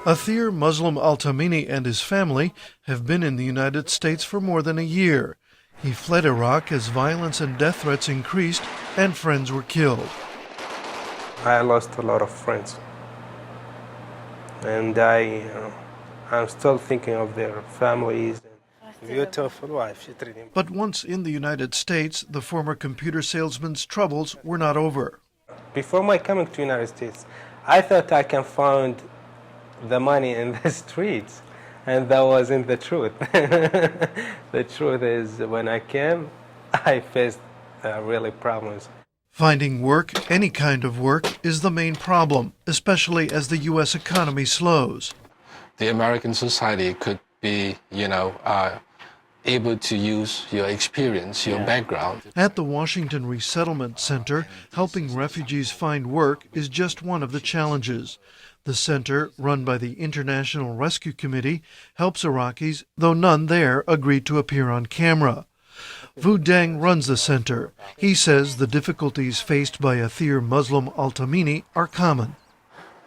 Athir Muslim Al-Tamimi and his family have been in the United States for more than a year. He fled Iraq as violence and death threats increased and friends were killed. I lost a lot of friends, and I'm still thinking of their families. Beautiful wife. But once in the United States, the former computer salesman's troubles were not over. Before my coming to the United States, I thought I can find the money in the streets, and that wasn't the truth. The truth is, when I came, I faced really problems. Finding work, any kind of work, is the main problem, especially as the U.S. economy slows. The American society could be, able to use your experience, your background. At the Washington Resettlement Center, helping refugees find work is just one of the challenges. The center, run by the International Rescue Committee, helps Iraqis, though none there agreed to appear on camera. Vu Deng runs the center. He says the difficulties faced by Athir Muslim Al-Tamimi are common.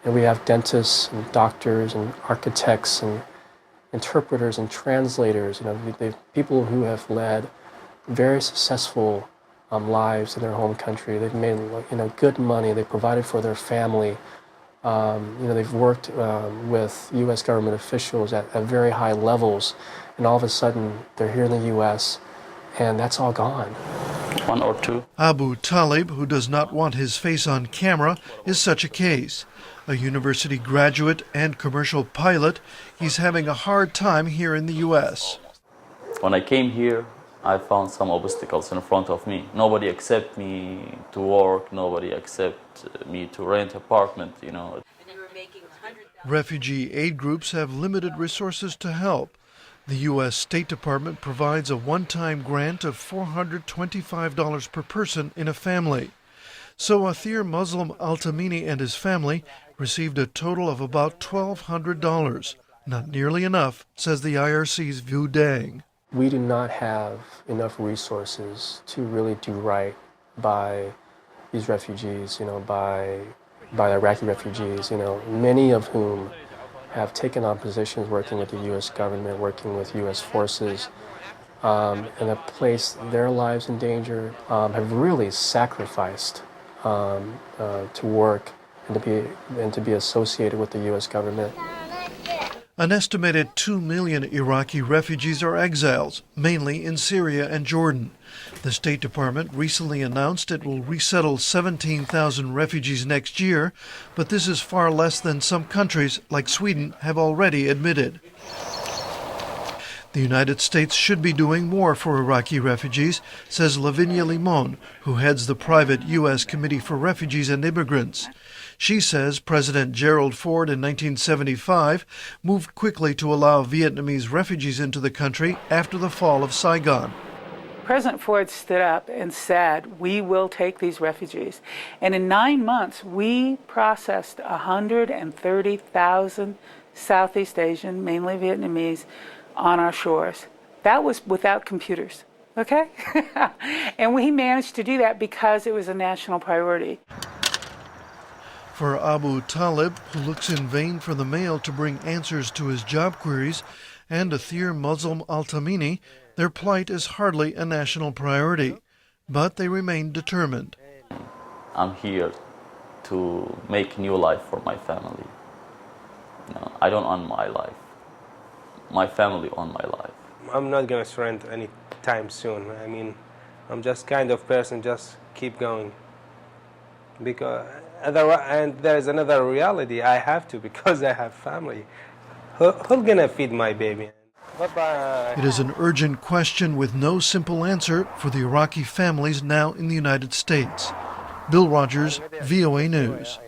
And we have dentists and doctors and architects and interpreters and translators, people who have led very successful lives in their home country. They've made good money. They provided for their family. They've worked with U.S. government officials at very high levels, and all of a sudden they're here in the U.S. and that's all gone. One or two. Abu Talib, who does not want his face on camera, is such a case. A university graduate and commercial pilot, he's having a hard time here in the U.S. When I came here, I found some obstacles in front of me. Nobody accept me to work, nobody accept me to rent apartment, Refugee aid groups have limited resources to help. The U.S. State Department provides a one-time grant of $425 per person in a family. So Athir Muslim Al-Tamimi and his family received a total of about $1,200. Not nearly enough, says the IRC's Vu Deng. We do not have enough resources to really do right by these refugees, by the Iraqi refugees, many of whom have taken on positions working with the U.S. government, working with U.S. forces, and have placed their lives in danger, have really sacrificed to work and to be associated with the U.S. government. An estimated 2 million Iraqi refugees are exiles, mainly in Syria and Jordan. The State Department recently announced it will resettle 17,000 refugees next year, but this is far less than some countries, like Sweden, have already admitted. The United States should be doing more for Iraqi refugees, says Lavinia Limon, who heads the private U.S. Committee for Refugees and Immigrants. She says President Gerald Ford in 1975 moved quickly to allow Vietnamese refugees into the country after the fall of Saigon. President Ford stood up and said, we will take these refugees. And in 9 months, we processed 130,000 Southeast Asian, mainly Vietnamese, on our shores. That was without computers, okay? And we managed to do that because it was a national priority. For Abu Talib, who looks in vain for the mail to bring answers to his job queries, and Athir Muslim Al-Tamimi, their plight is hardly a national priority, but they remain determined. I'm here to make new life for my family. I don't own my life. My family own my life. I'm not going to surrender any time soon. I'm just kind of person, just keep going. And there's another reality, I have to, because I have family. Who's gonna feed my baby? Bye-bye. It is an urgent question with no simple answer for the Iraqi families now in the United States. Bill Rodgers, VOA News.